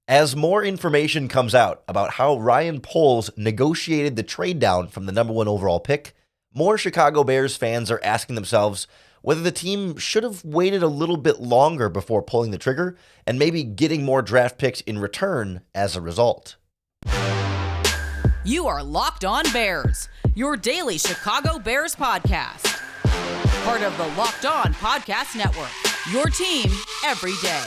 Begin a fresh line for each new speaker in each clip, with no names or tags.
As more information comes out about how Ryan Poles negotiated the trade down from the number one overall pick, more Chicago Bears fans are asking themselves whether the team should have waited a little bit longer before pulling the trigger and maybe getting more draft picks in return as a result.
You are Locked On Bears, your daily Chicago Bears podcast. Part of the Locked On Podcast Network, your team every day.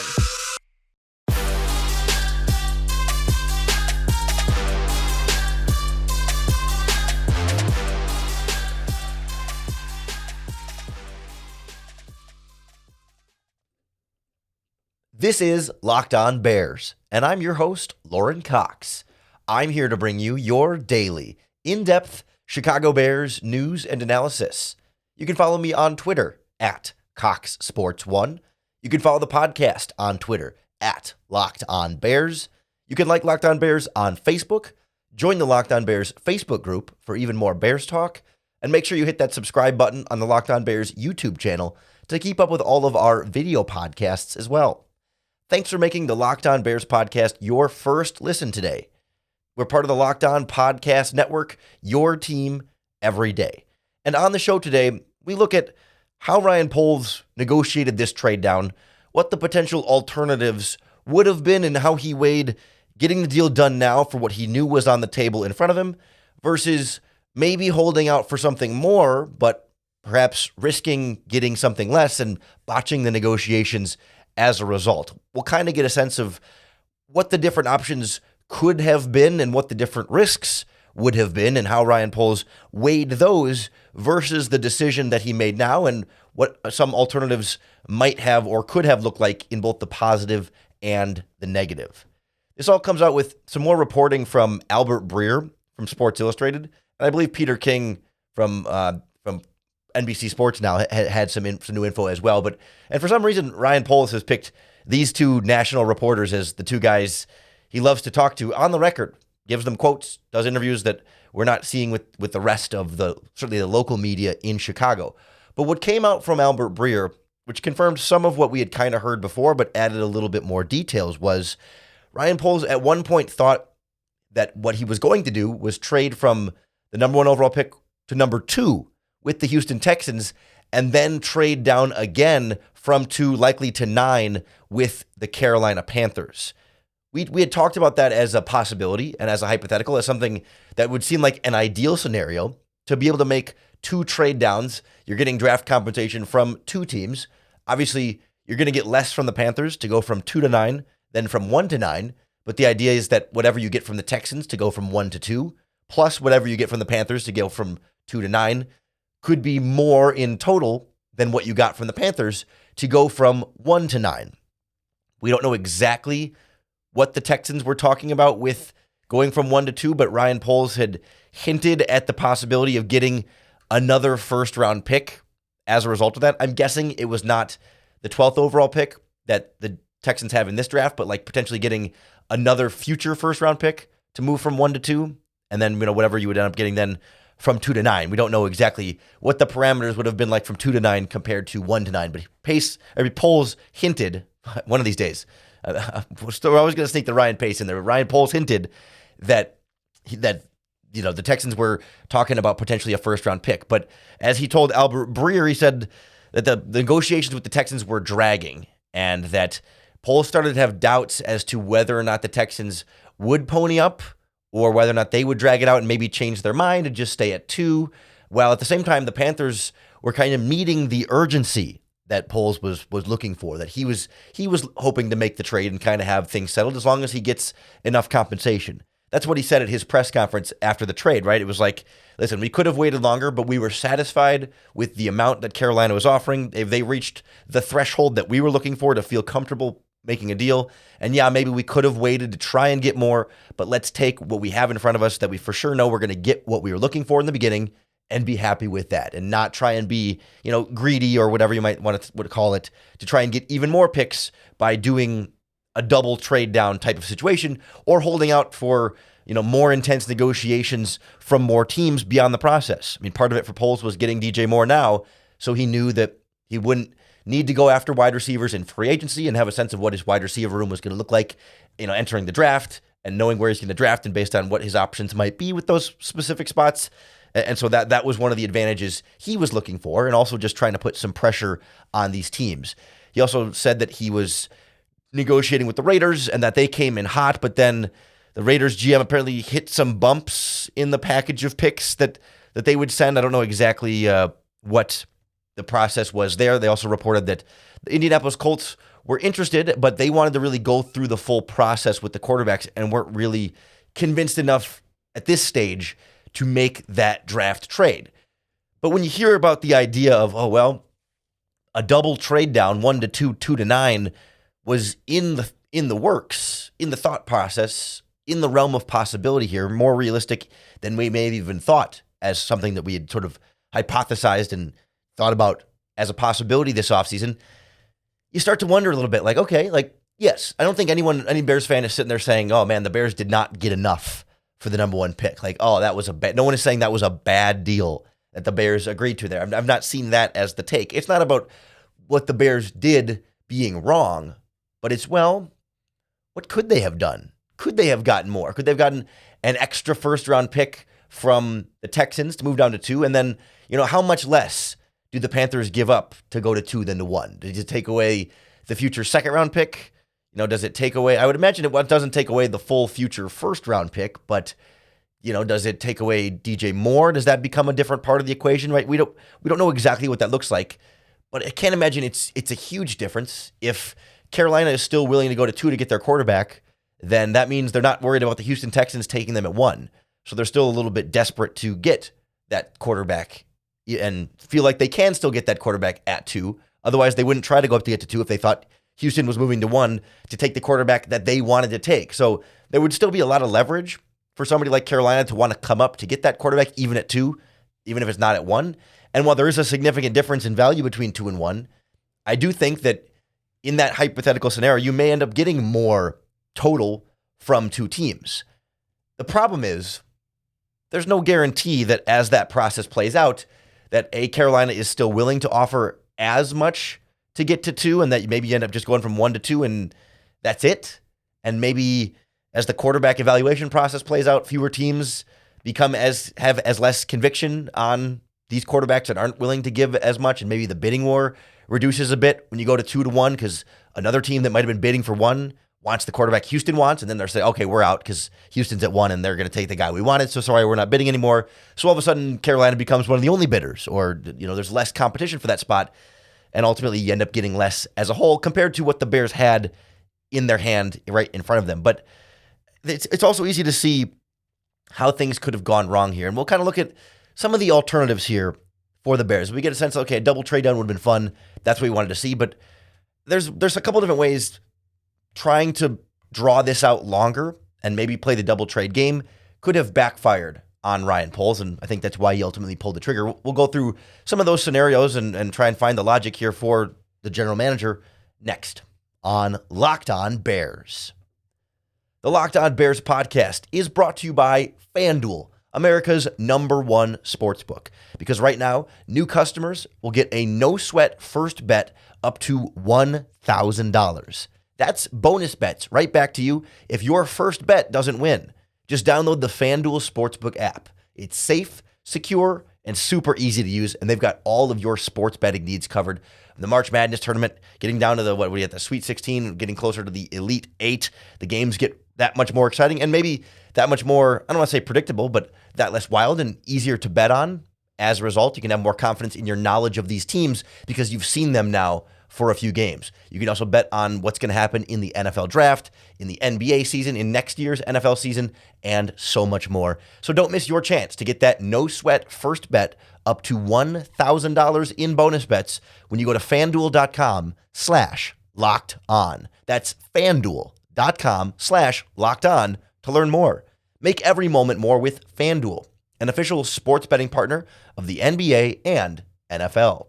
This is Locked On Bears, and I'm your host, Lorin Cox. I'm here to bring you your daily, in-depth Chicago Bears news and analysis. You can follow me on Twitter at CoxSports1. You can follow the podcast on Twitter at Locked On Bears. You can like Locked On Bears on Facebook. Join the Locked On Bears Facebook group for even more Bears talk. And make sure you hit that subscribe button on the Locked On Bears YouTube channel to keep up with all of our video podcasts as well. Thanks for making the Locked On Bears podcast your first listen today. We're part of the Locked On Podcast Network, your team every day. And on the show today, we look at how Ryan Poles negotiated this trade down, what the potential alternatives would have been, and how he weighed getting the deal done now for what he knew was on the table in front of him versus maybe holding out for something more, but perhaps risking getting something less and botching the negotiations as a result. We'll kind of get a sense of what the different options could have been and what the different risks would have been and how Ryan Poles weighed those versus the decision that he made now and what some alternatives might have or could have looked like in both the positive and the negative. This all comes out with some more reporting from Albert Breer from Sports Illustrated, and I believe Peter King from NBC Sports now had some new info as well. And for some reason, Ryan Poles has picked these two national reporters as the two guys he loves to talk to on the record, gives them quotes, does interviews that we're not seeing with the rest of certainly the local media in Chicago. But what came out from Albert Breer, which confirmed some of what we had kind of heard before, but added a little bit more details, was Ryan Poles at one point thought that what he was going to do was trade from the number one overall pick to number 2 with the Houston Texans, and then trade down again from 2 likely to 9 with the Carolina Panthers. We had talked about that as a possibility and as a hypothetical, as something that would seem like an ideal scenario to be able to make 2 trade downs. You're getting draft compensation from 2 teams. Obviously, you're going to get less from the Panthers to go from 2 to 9 than from 1 to 9. But the idea is that whatever you get from the Texans to go from 1 to 2, plus whatever you get from the Panthers to go from 2 to 9, could be more in total than what you got from the Panthers to go from 1 to 9. We don't know exactly what the Texans were talking about with going from 1 to 2, but Ryan Poles had hinted at the possibility of getting another first-round pick as a result of that. I'm guessing it was not the 12th overall pick that the Texans have in this draft, but like potentially getting another future first-round pick to move from 1 to 2, and then whatever you would end up getting then from 2 to 9. We don't know exactly what the parameters would have been like from 2 to 9 compared to 1 to 9, but Poles hinted one of these days. We're always going to sneak the Ryan Pace in there. Ryan Poles hinted that the Texans were talking about potentially a first-round pick. But as he told Albert Breer, he said that the negotiations with the Texans were dragging and that Poles started to have doubts as to whether or not the Texans would pony up or whether or not they would drag it out and maybe change their mind and just stay at 2, while at the same time the Panthers were kind of meeting the urgency that Poles was looking for, that he was hoping to make the trade and kind of have things settled as long as he gets enough compensation. That's what he said at his press conference after the trade, right? It was like, listen, we could have waited longer, but we were satisfied with the amount that Carolina was offering. They reached the threshold that we were looking for to feel comfortable making a deal. And yeah, maybe we could have waited to try and get more, but let's take what we have in front of us that we for sure know we're going to get what we were looking for in the beginning and be happy with that and not try and be, greedy or whatever you might want to call it to try and get even more picks by doing a double trade down type of situation or holding out for, more intense negotiations from more teams beyond the process. I mean, part of it for Poles was getting DJ Moore now, so he knew that he wouldn't need to go after wide receivers in free agency and have a sense of what his wide receiver room was going to look like entering the draft and knowing where he's going to draft and based on what his options might be with those specific spots. And so that was one of the advantages he was looking for, and also just trying to put some pressure on these teams. He also said that he was negotiating with the Raiders and that they came in hot, but then the Raiders GM apparently hit some bumps in the package of picks that they would send. I don't know exactly what the process was there. They also reported that the Indianapolis Colts were interested, but they wanted to really go through the full process with the quarterbacks and weren't really convinced enough at this stage to make that draft trade. But when you hear about the idea of, a double trade down, 1 to 2, 2 to 9, was in the works, in the thought process, in the realm of possibility here, more realistic than we may have even thought as something that we had sort of hypothesized and thought about as a possibility this offseason, you start to wonder a little bit, yes, I don't think any Bears fan is sitting there saying, oh man, the Bears did not get enough for the number one pick. That was no one is saying that was a bad deal that the Bears agreed to there. I've not seen that as the take. It's not about what the Bears did being wrong, but it's, what could they have done? Could they have gotten more? Could they have gotten an extra first-round pick from the Texans to move down to 2? And then, how much less do the Panthers give up to go to 2 than to 1? Did it take away the future second-round pick? Does it take away? I would imagine it doesn't take away the full future first-round pick, but does it take away DJ Moore? Does that become a different part of the equation? Right? We don't know exactly what that looks like, but I can't imagine it's a huge difference. If Carolina is still willing to go to 2 to get their quarterback, then that means they're not worried about the Houston Texans taking them at 1. So they're still a little bit desperate to get that quarterback and feel like they can still get that quarterback at 2. Otherwise, they wouldn't try to go up to get to 2 if they thought Houston was moving to 1 to take the quarterback that they wanted to take. So there would still be a lot of leverage for somebody like Carolina to want to come up to get that quarterback even at 2, even if it's not at 1. And while there is a significant difference in value between 2 and 1, I do think that in that hypothetical scenario, you may end up getting more total from 2 teams. The problem is there's no guarantee that as that process plays out, that Carolina is still willing to offer as much to get to 2, and that maybe you end up just going from 1 to 2 and that's it. And maybe as the quarterback evaluation process plays out, fewer teams have as less conviction on these quarterbacks that aren't willing to give as much, and maybe the bidding war reduces a bit when you go to 2 to 1 because another team that might have been bidding for 1 wants the quarterback Houston wants, and then they're saying, okay, we're out because Houston's at 1 and they're going to take the guy we wanted, so sorry, we're not bidding anymore. So all of a sudden, Carolina becomes one of the only bidders, or there's less competition for that spot, and ultimately you end up getting less as a whole compared to what the Bears had in their hand right in front of them. But it's also easy to see how things could have gone wrong here, and we'll kind of look at some of the alternatives here for the Bears. We get a sense, okay, a double trade down would have been fun. That's what we wanted to see, but there's a couple different ways trying to draw this out longer and maybe play the double trade game could have backfired on Ryan Poles, and I think that's why he ultimately pulled the trigger. We'll go through some of those scenarios and try and find the logic here for the general manager next on Locked On Bears. The Locked On Bears podcast is brought to you by FanDuel, America's #1 sportsbook. Because right now, new customers will get a no-sweat first bet up to $1,000. That's bonus bets right back to you if your first bet doesn't win. Just download the FanDuel Sportsbook app. It's safe, secure, and super easy to use, and they've got all of your sports betting needs covered. The March Madness tournament, getting down to the Sweet 16, getting closer to the Elite 8, the games get that much more exciting and maybe that much more, I don't want to say predictable, but that less wild and easier to bet on. As a result, you can have more confidence in your knowledge of these teams because you've seen them now for a few games. You can also bet on what's going to happen in the NFL draft, in the NBA season, in next year's NFL season, and so much more. So don't miss your chance to get that no-sweat first bet up to $1,000 in bonus bets when you go to FanDuel.com/LockedOn. That's FanDuel.com/LockedOn to learn more. Make every moment more with FanDuel, an official sports betting partner of the NBA and NFL.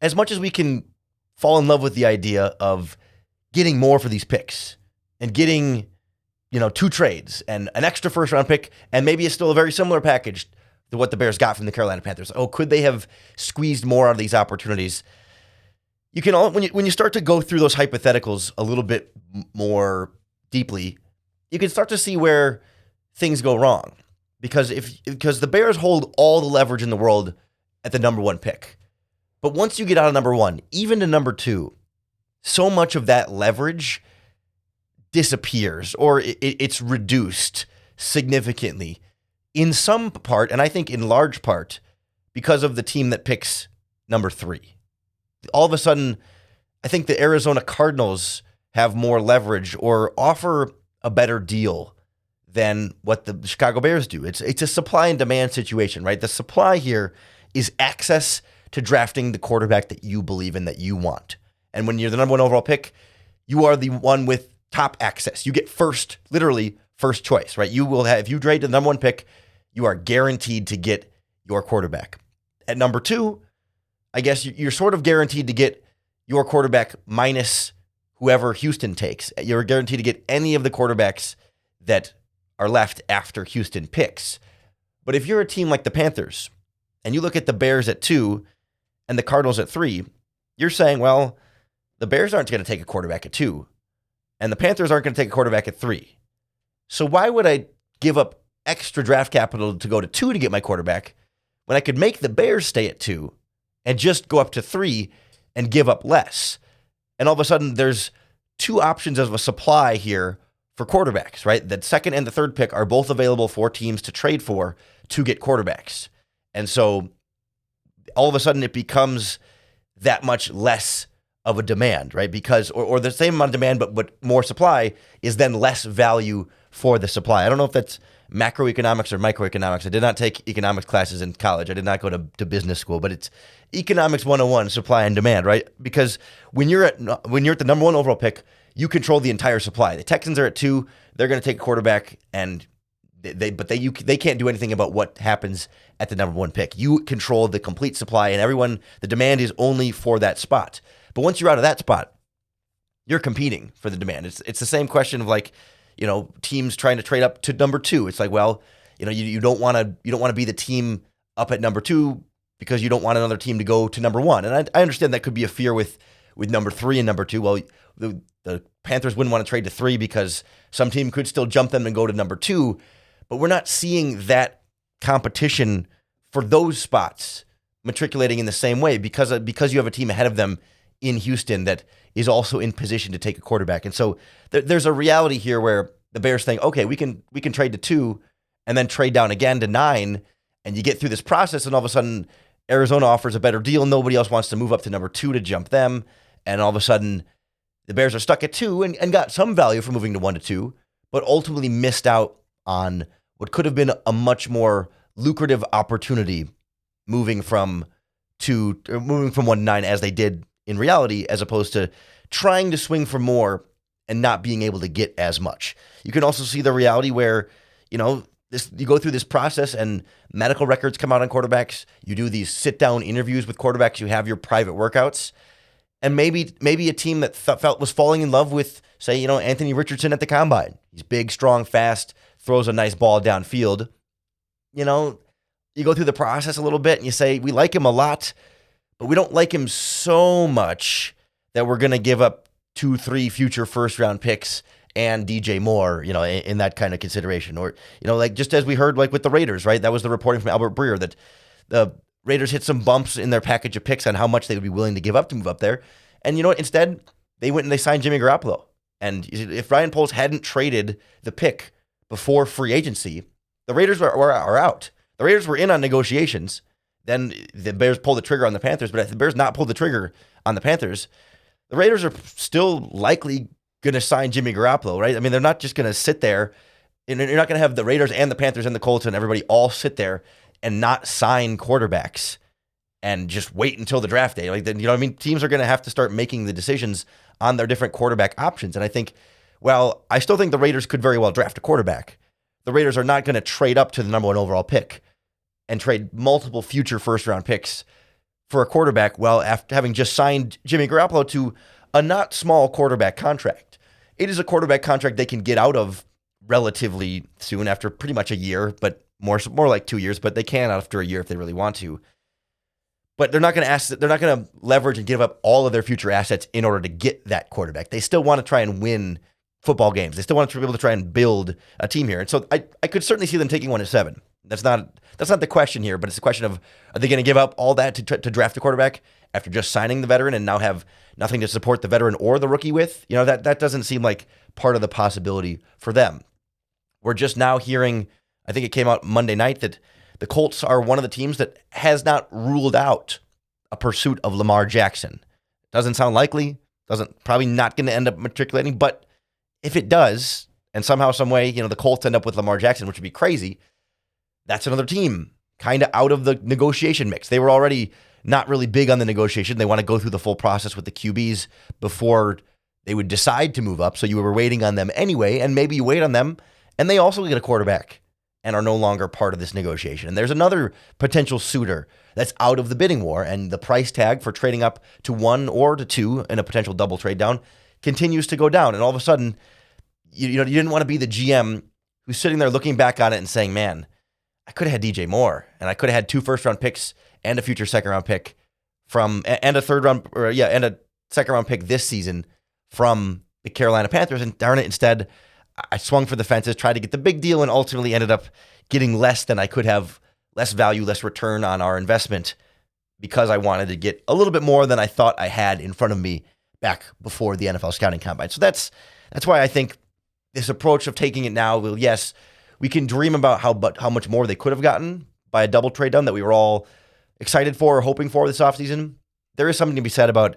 As much as we can fall in love with the idea of getting more for these picks and getting, 2 trades and an extra first round pick, and maybe it's still a very similar package to what the Bears got from the Carolina Panthers. Oh, could they have squeezed more out of these opportunities? you can all when you start to go through those hypotheticals a little bit more deeply, you can start to see where things go wrong. Because the Bears hold all the leverage in the world at the number one pick. But once you get out of number one, even to number two, so much of that leverage disappears, or it's reduced significantly in some part, and I think in large part, because of the team that picks number three. All of a sudden, I think the Arizona Cardinals have more leverage or offer a better deal than what the Chicago Bears do. It's a supply and demand situation, right? The supply here is access to drafting the quarterback that you believe in, that you want. And when you're the number one overall pick, you are the one with top access. You get literally first choice, right? You will have, if you trade to the number one pick, you are guaranteed to get your quarterback. At number two, I guess you're sort of guaranteed to get your quarterback minus whoever Houston takes. You're guaranteed to get any of the quarterbacks that are left after Houston picks. But if you're a team like the Panthers and you look at the Bears at 2 and the Cardinals at 3, you're saying, well, the Bears aren't going to take a quarterback at 2 and the Panthers aren't going to take a quarterback at 3. So why would I give up extra draft capital to go to 2 to get my quarterback when I could make the Bears stay at 2 and just go up to 3 and give up less? And all of a sudden there's two options of a supply here for quarterbacks, right? The second and the third pick are both available for teams to trade for to get quarterbacks. And so all of a sudden it becomes that much less of a demand, right? Because, or the same amount of demand, but more supply is then less value for the supply. I don't know if that's macroeconomics or microeconomics. I did not take economics classes in college. I did not go to business school, but it's economics 101, supply and demand, right? Because when you're at the number one overall pick, you control the entire supply. The Texans are at 2. They're going to take a quarterback, and they can't do anything about what happens at the number one pick. You control the complete supply, and the demand is only for that spot. But once you're out of that spot, you're competing for the demand. It's the same question of like, teams trying to trade up to number 2. It's like, well, you don't want to be the team up at number 2 because you don't want another team to go to number 1. And I understand that could be a fear with number 3 and number 2. Well, the Panthers wouldn't want to trade to 3 because some team could still jump them and go to number 2. But we're not seeing that competition for those spots matriculating in the same way because you have a team ahead of them in Houston that is also in position to take a quarterback. And so there's a reality here where the Bears think, okay, we can trade to 2 and then trade down again to 9, and you get through this process, and all of a sudden Arizona offers a better deal. Nobody else wants to move up to number 2 to jump them, and all of a sudden the Bears are stuck at 2 and got some value for moving to 1 to 2, but ultimately missed out on what could have been a much more lucrative opportunity moving from 1 to 9 as they did in reality, as opposed to trying to swing for more and not being able to get as much. You can also see the reality where, you go through this process and medical records come out on quarterbacks. You do these sit-down interviews with quarterbacks. You have your private workouts. And maybe a team that was falling in love with, say, Anthony Richardson at the combine. He's big, strong, fast, throws a nice ball downfield. You go through the process a little bit and you say, we like him a lot, but we don't like him so much that we're going to give up 2-3 future first-round picks and DJ Moore, in that kind of consideration. Or, like just as we heard like with the Raiders, right? That was the reporting from Albert Breer that the Raiders hit some bumps in their package of picks on how much they would be willing to give up to move up there. And you know what? Instead, they went and they signed Jimmy Garoppolo. And if Ryan Poles hadn't traded the pick before free agency, the Raiders are out. The Raiders were in on negotiations. Then the Bears pulled the trigger on the Panthers. But if the Bears not pulled the trigger on the Panthers, the Raiders are still likely going to sign Jimmy Garoppolo, right? I mean, they're not just going to sit there. And you're not going to have the Raiders and the Panthers and the Colts and everybody all sit there and not sign quarterbacks and just wait until the draft day. Like, teams are going to have to start making the decisions on their different quarterback options. And I think, I still think the Raiders could very well draft a quarterback. The Raiders are not going to trade up to the number 1 overall pick and trade multiple future first-round picks for a quarterback, after having just signed Jimmy Garoppolo to a not small quarterback contract. It is a quarterback contract they can get out of relatively soon, after pretty much a year, but more like 2 years, but they can after a year if they really want to. But they're not going to leverage and give up all of their future assets in order to get that quarterback. They still want to try and win football games. They still want to be able to try and build a team here. And so I could certainly see them taking 1-7. That's not the question here, but it's a question of, are they going to give up all that to draft a quarterback after just signing the veteran and now have nothing to support the veteran or the rookie with? That doesn't seem like part of the possibility for them. We're just now hearing, I think it came out Monday night, that the Colts are one of the teams that has not ruled out a pursuit of Lamar Jackson. Doesn't sound likely, probably not going to end up matriculating, but if it does, and somehow, some way, the Colts end up with Lamar Jackson, which would be crazy, that's another team kind of out of the negotiation mix. They were already not really big on the negotiation. They want to go through the full process with the QBs before they would decide to move up, so you were waiting on them anyway, and maybe you wait on them, and they also get a quarterback and are no longer part of this negotiation. And there's another potential suitor that's out of the bidding war, and the price tag for trading up to 1 or to 2 in a potential double trade down continues to go down. And all of a sudden, you didn't want to be the GM who's sitting there looking back on it and saying, man, I could have had DJ Moore, and I could have had 2 first-round picks and a future second-round pick and a second-round pick this season from the Carolina Panthers, and darn it, instead, I swung for the fences, tried to get the big deal, and ultimately ended up getting less than I could have, less value, less return on our investment, because I wanted to get a little bit more than I thought I had in front of me back before the NFL scouting combine. So that's why I think this approach of taking it now, well, yes, we can dream about how much more they could have gotten by a double trade down that we were all excited for or hoping for this offseason. There is something to be said about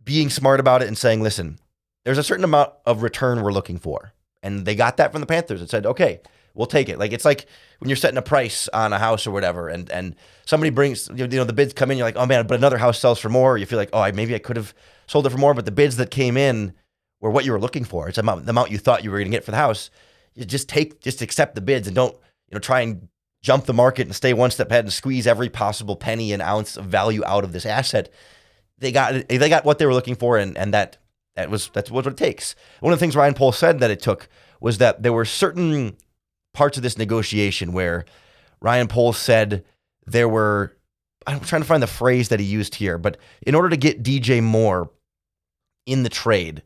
being smart about it and saying, listen, there's a certain amount of return we're looking for. And they got that from the Panthers and said, okay, we'll take it. Like, it's like when you're setting a price on a house or whatever, and somebody brings, the bids come in, you're like, oh man, but another house sells for more. You feel like, oh, maybe I could have sold it for more, but the bids that came in were what you were looking for. It's the amount you thought you were going to get for the house. You just accept the bids and don't, try and jump the market and stay one step ahead and squeeze every possible penny and ounce of value out of this asset. They got what they were looking for, and that's what it takes. One of the things Ryan Poles said that it took was that there were certain parts of this negotiation where Ryan Poles said there were, I'm trying to find the phrase that he used here, but in order to get DJ Moore in the trade,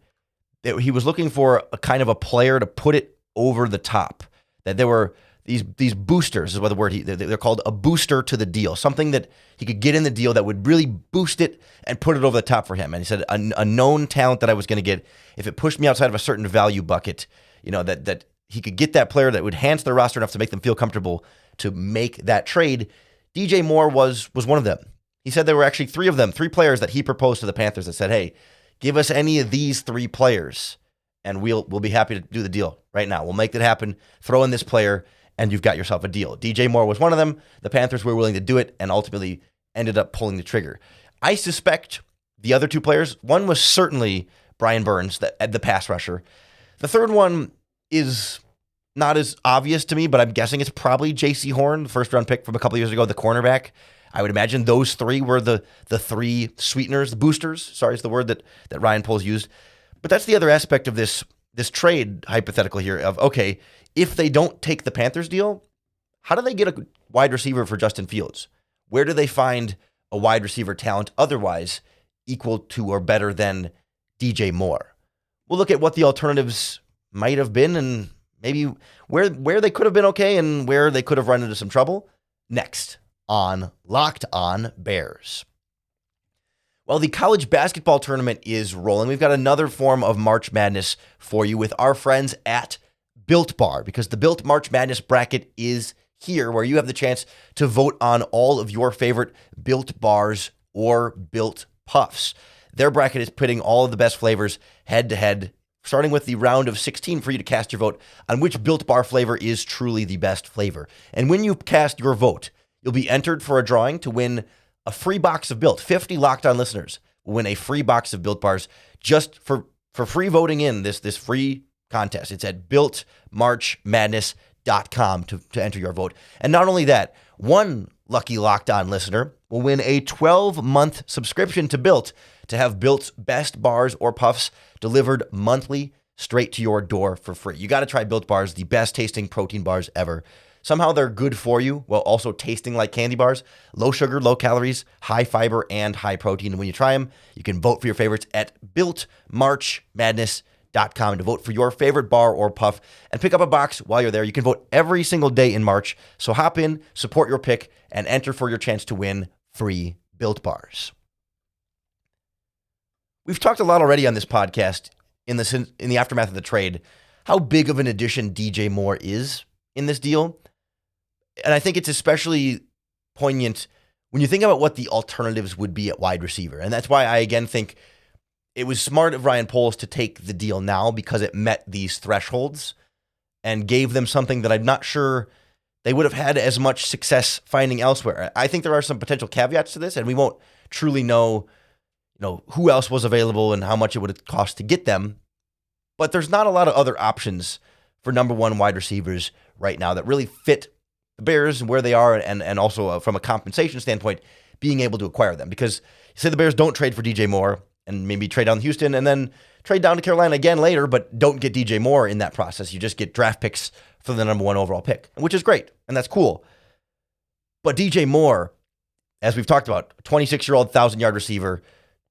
that he was looking for a kind of a player to put it over the top. That there were these boosters is what the word they're called, a booster to the deal, something that he could get in the deal that would really boost it and put it over the top for him. And he said a known talent that I was going to get, if it pushed me outside of a certain value bucket, that he could get that player that would enhance their roster enough to make them feel comfortable to make that trade. DJ Moore was one of them. He said there were actually 3 of them, 3 players that he proposed to the Panthers that said, hey, give us any of these 3 players and we'll be happy to do the deal right now. We'll make that happen. Throw in this player and you've got yourself a deal. DJ Moore was one of them. The Panthers were willing to do it and ultimately ended up pulling the trigger. I suspect the other 2 players, one was certainly Brian Burns, the pass rusher. The third one is not as obvious to me, but I'm guessing it's probably J.C. Horn, the first-round pick from a couple years ago, the cornerback. I would imagine those 3 were the 3 sweeteners, the boosters. Sorry, is the word that Ryan Poles used. But that's the other aspect of this trade hypothetical here of, okay, if they don't take the Panthers deal, how do they get a wide receiver for Justin Fields? Where do they find a wide receiver talent otherwise equal to or better than DJ Moore? We'll look at what the alternatives might have been and maybe where they could have been okay and where they could have run into some trouble next on Locked On Bears. Well, the college basketball tournament is rolling. We've got another form of March Madness for you with our friends at Built Bar, because the Built March Madness bracket is here, where you have the chance to vote on all of your favorite Built Bars or Built Puffs. Their bracket is pitting all of the best flavors head to head, starting with the round of 16 for you to cast your vote on which Built Bar flavor is truly the best flavor. And when you cast your vote, you'll be entered for a drawing to win a free box of Built. 50 Locked On listeners will win a free box of Built Bars just for free voting in this free contest. It's at builtmarchmadness.com to enter your vote. And not only that, one lucky Locked On listener will win a 12-month subscription to Built to have Built's best bars or puffs delivered monthly straight to your door for free. You got to try Built Bars, the best tasting protein bars ever. Somehow they're good for you while also tasting like candy bars. Low sugar, low calories, high fiber, and high protein. And when you try them, you can vote for your favorites at BuiltMarchMadness.com to vote for your favorite bar or puff and pick up a box while you're there. You can vote every single day in March. So hop in, support your pick, and enter for your chance to win free Built Bars. We've talked a lot already on this podcast in the aftermath of the trade, how big of an addition DJ Moore is in this deal. And I think it's especially poignant when you think about what the alternatives would be at wide receiver. And that's why I again think it was smart of Ryan Poles to take the deal now, because it met these thresholds and gave them something that I'm not sure they would have had as much success finding elsewhere. I think there are some potential caveats to this, and we won't truly know, who else was available and how much it would have cost to get them. But there's not a lot of other options for number one wide receivers right now that really fit the Bears and where they are, and also from a compensation standpoint, being able to acquire them. Because say the Bears don't trade for DJ Moore and maybe trade down to Houston and then trade down to Carolina again later, but don't get DJ Moore in that process. You just get draft picks for the number one overall pick, which is great, and that's cool. But DJ Moore, as we've talked about, 26-year-old 1,000-yard receiver,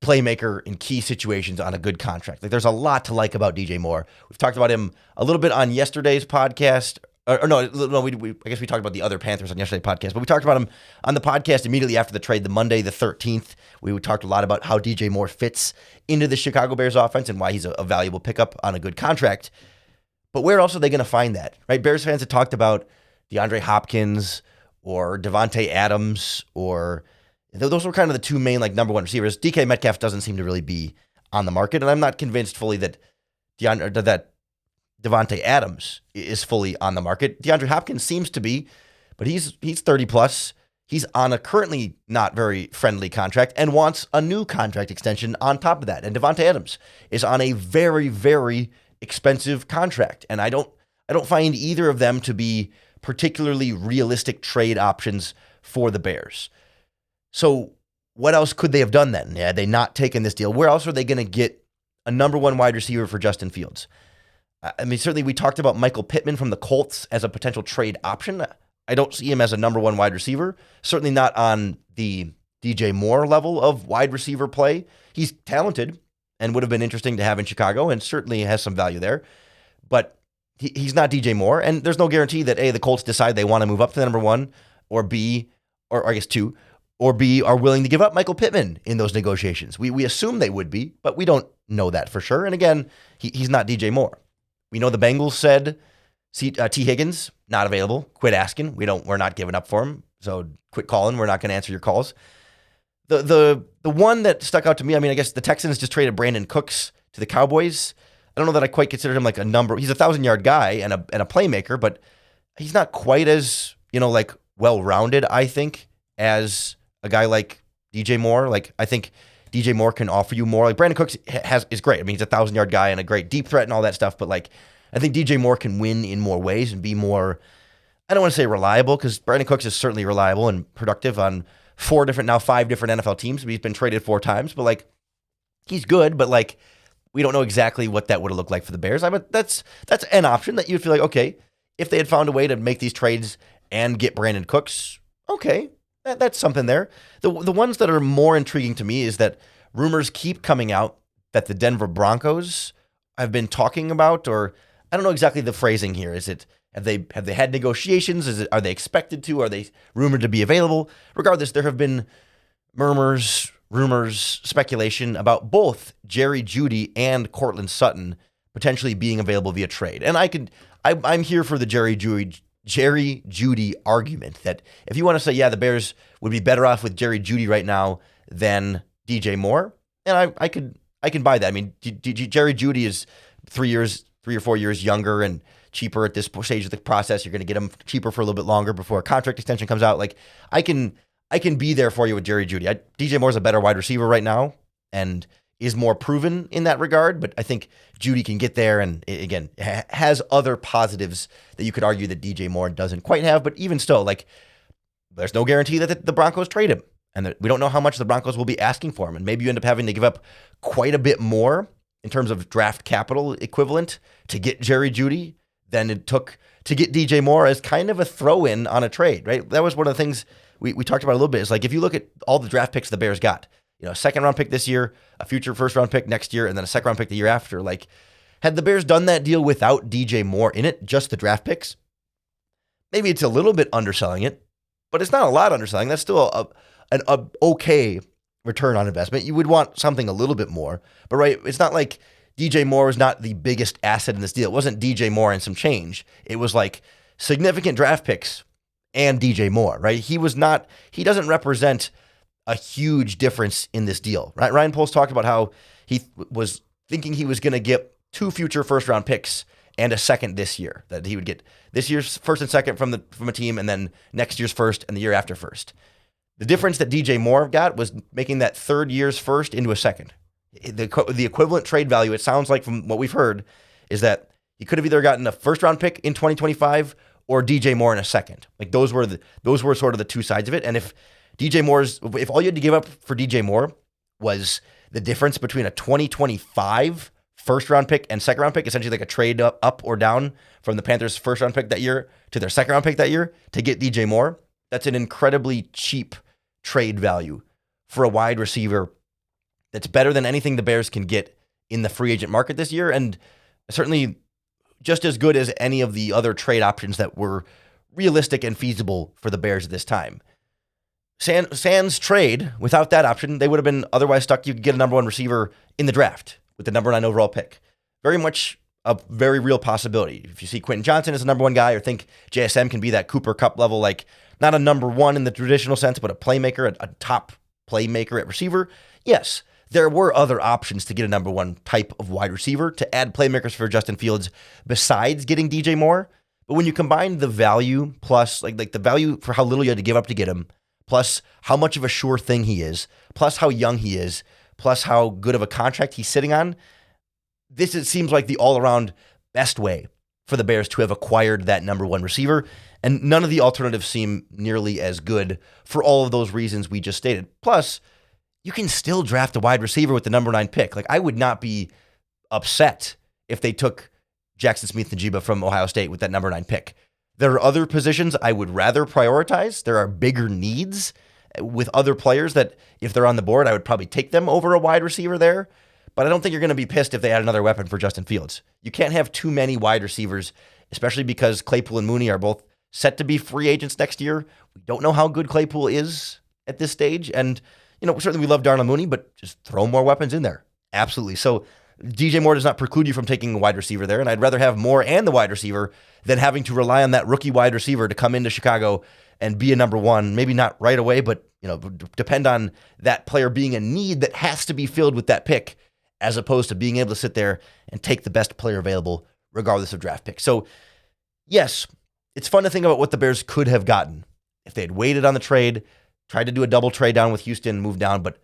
playmaker in key situations on a good contract. Like, there's a lot to like about DJ Moore. We've talked about him a little bit on yesterday's podcast. I guess we talked about the other Panthers on yesterday's podcast, but we talked about him on the podcast immediately after the trade, the Monday the 13th. We talked a lot about how DJ Moore fits into the Chicago Bears offense and why he's a valuable pickup on a good contract. But where else are they going to find that, right? Bears fans have talked about DeAndre Hopkins or Devontae Adams, or those were kind of the two main number one receivers. DK Metcalf doesn't seem to really be on the market, and I'm not convinced fully that Devontae Adams is fully on the market. DeAndre Hopkins seems to be, but he's 30 plus. He's on a currently not very friendly contract and wants a new contract extension on top of that. And Devontae Adams is on a very, very expensive contract. And I don't find either of them to be particularly realistic trade options for the Bears. So what else could they have done then? Had they not taken this deal, where else are they going to get a number one wide receiver for Justin Fields? I mean, certainly we talked about Michael Pittman from the Colts as a potential trade option. I don't see him as a number one wide receiver, certainly not on the DJ Moore level of wide receiver play. He's talented and would have been interesting to have in Chicago and certainly has some value there. But he's not DJ Moore, and there's no guarantee that A, the Colts decide they want to move up to the number one, or B, or I guess two, or B, are willing to give up Michael Pittman in those negotiations. We assume they would be, but we don't know that for sure. And again, he's not DJ Moore. We know the Bengals said T. Higgins, not available. Quit asking. We're not giving up for him. So quit calling. We're not going to answer your calls. The one that stuck out to me, I mean, I guess the Texans just traded Brandon Cooks to the Cowboys. I don't know that I quite consider him like a number. He's a 1,000-yard guy and a playmaker, but he's not quite as, well-rounded, I think, as a guy like DJ Moore. I think DJ Moore can offer you more. Brandon Cooks is great. I mean, he's a 1,000-yard guy and a great deep threat and all that stuff, but I think DJ Moore can win in more ways and be more, I don't want to say reliable, because Brandon Cooks is certainly reliable and productive on 5 different NFL teams. He's been traded 4 times, but he's good, but we don't know exactly what that would have looked like for the Bears. I mean, that's an option that you'd feel like, okay, if they had found a way to make these trades and get Brandon Cooks, okay, that's something there. The ones that are more intriguing to me is that rumors keep coming out that the Denver Broncos have been talking about, or I don't know exactly the phrasing here. Is it have they had negotiations? Are they expected to? Are they rumored to be available? Regardless, there have been murmurs, rumors, speculation about both Jerry Jeudy and Courtland Sutton potentially being available via trade. And I'm here for the Jerry Jeudy argument that if you want to say, yeah, the Bears would be better off with Jerry Jeudy right now than DJ Moore, and I can buy that. I mean, Jerry Jeudy is 3 or 4 years younger and cheaper at this stage of the process. You're going to get him cheaper for a little bit longer before a contract extension comes out. I can be there for you with Jerry Jeudy. DJ Moore's a better wide receiver right now and is more proven in that regard, but I think Jeudy can get there and, again, has other positives that you could argue that DJ Moore doesn't quite have, but even still, there's no guarantee that the Broncos trade him, and we don't know how much the Broncos will be asking for him, and maybe you end up having to give up quite a bit more in terms of draft capital equivalent to get Jerry Jeudy than it took to get DJ Moore as kind of a throw-in on a trade, right? That was one of the things we talked about a little bit. Is like, if you look at all the draft picks the Bears got, a second-round pick this year, a future first-round pick next year, and then a second-round pick the year after. Like, had the Bears done that deal without DJ Moore in it, just the draft picks, maybe it's a little bit underselling it, but it's not a lot underselling. That's still an okay return on investment. You would want something a little bit more, but right, it's not like DJ Moore was not the biggest asset in this deal. It wasn't DJ Moore and some change. It was like significant draft picks and DJ Moore, right? He doesn't represent a huge difference in this deal, right? Ryan Poles talked about how he was thinking he was going to get 2 future first-round picks and a second this year, that he would get this year's first and second from a team, and then next year's first and the year after first. The difference that DJ Moore got was making that third year's first into a second. The equivalent trade value, it sounds like from what we've heard, is that he could have either gotten a first-round pick in 2025 or DJ Moore in a second. Like, those were sort of the two sides of it. And if all you had to give up for DJ Moore was the difference between a 2025 first-round pick and second-round pick, essentially like a trade up or down from the Panthers' first-round pick that year to their second-round pick that year to get DJ Moore, that's an incredibly cheap trade value for a wide receiver that's better than anything the Bears can get in the free agent market this year, and certainly just as good as any of the other trade options that were realistic and feasible for the Bears at this time. Sans trade, without that option, they would have been otherwise stuck. You could get a number 1 receiver in the draft with the number 9 overall pick. Very much a very real possibility. If you see Quentin Johnson as a number 1 guy, or think JSM can be that Cooper Kupp level, like not a number 1 in the traditional sense, but a playmaker, a top playmaker at receiver, yes, there were other options to get a number 1 type of wide receiver to add playmakers for Justin Fields besides getting DJ Moore. But when you combine the value plus like the value for how little you had to give up to get him, plus how much of a sure thing he is, plus how young he is, plus how good of a contract he's sitting on, it seems like the all-around best way for the Bears to have acquired that number 1 receiver. And none of the alternatives seem nearly as good for all of those reasons we just stated. Plus, you can still draft a wide receiver with the number 9 pick. Like, I would not be upset if they took Jackson Smith-Njigba from Ohio State with that number 9 pick. There are other positions I would rather prioritize. There are bigger needs with other players that, if they're on the board, I would probably take them over a wide receiver there. But I don't think you're going to be pissed if they add another weapon for Justin Fields. You can't have too many wide receivers, especially because Claypool and Mooney are both set to be free agents next year. We don't know how good Claypool is at this stage. And, certainly we love Darnell Mooney, but just throw more weapons in there. Absolutely. So DJ Moore does not preclude you from taking a wide receiver there, and I'd rather have Moore and the wide receiver than having to rely on that rookie wide receiver to come into Chicago and be a number 1, maybe not right away, but depend on that player being a need that has to be filled with that pick, as opposed to being able to sit there and take the best player available regardless of draft pick. So yes, it's fun to think about what the Bears could have gotten if they had waited on the trade, tried to do a double trade down with Houston, moved down, but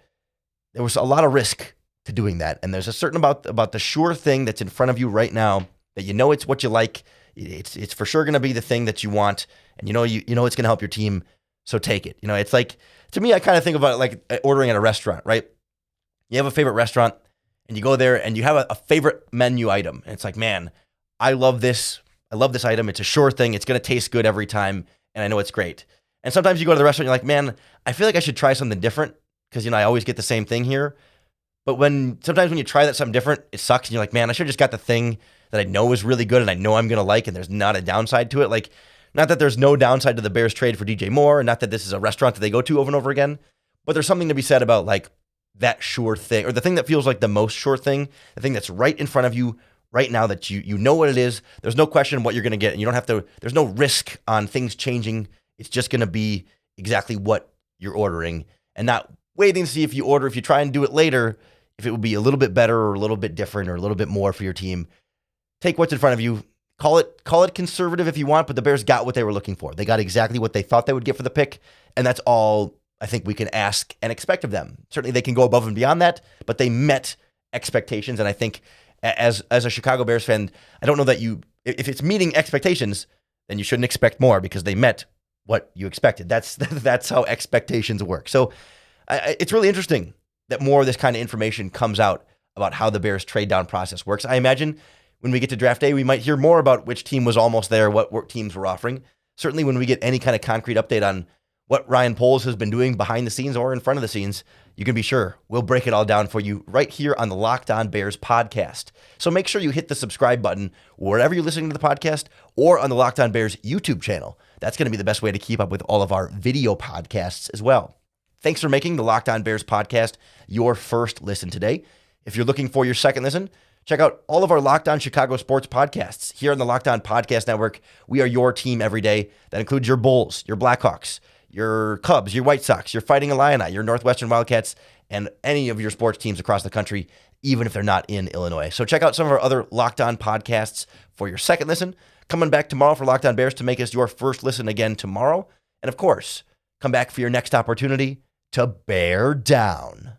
there was a lot of risk to doing that. And there's a certain about the sure thing that's in front of you right now that it's what you like. It's for sure going to be the thing that you want, and it's going to help your team. So take it. It's like, to me, I kind of think about it like ordering at a restaurant, right? You have a favorite restaurant and you go there and you have a favorite menu item. And it's like, man, I love this. I love this item. It's a sure thing. It's going to taste good every time. And I know it's great. And sometimes you go to the restaurant, you're like, man, I feel like I should try something different because, I always get the same thing here. But sometimes when you try that something different, it sucks. And you're like, man, I should have just got the thing that I know is really good and I know I'm going to like, and there's not a downside to it. Like, not that there's no downside to the Bears trade for DJ Moore, and not that this is a restaurant that they go to over and over again, but there's something to be said about like that sure thing, or the thing that feels like the most sure thing, the thing that's right in front of you right now that you know what it is. There's no question what you're going to get, and you don't have to, there's no risk on things changing. It's just going to be exactly what you're ordering, and not waiting to see if you try and do it later, if it would be a little bit better or a little bit different or a little bit more for your team. Take what's in front of you. Call it conservative if you want, but the Bears got what they were looking for. They got exactly what they thought they would get for the pick, and that's all I think we can ask and expect of them. Certainly they can go above and beyond that, but they met expectations, and I think as a Chicago Bears fan, I don't know that if it's meeting expectations, then you shouldn't expect more because they met what you expected. That's how expectations work. So it's really interesting that more of this kind of information comes out about how the Bears trade down process works. I imagine When we get to draft day, we might hear more about which team was almost there, what teams were offering. Certainly when we get any kind of concrete update on what Ryan Poles has been doing behind the scenes or in front of the scenes, you can be sure we'll break it all down for you right here on the Locked On Bears podcast. So make sure you hit the subscribe button wherever you're listening to the podcast or on the Locked On Bears YouTube channel. That's going to be the best way to keep up with all of our video podcasts as well. Thanks for making the Locked On Bears podcast your first listen today. If you're looking for your second listen, check out all of our Locked On Chicago sports podcasts here on the Locked On Podcast Network. We are your team every day. That includes your Bulls, your Blackhawks, your Cubs, your White Sox, your Fighting Illini, your Northwestern Wildcats, and any of your sports teams across the country, even if they're not in Illinois. So check out some of our other Locked On podcasts for your second listen. Coming back tomorrow for Locked On Bears to make us your first listen again tomorrow. And of course, come back for your next opportunity to bear down.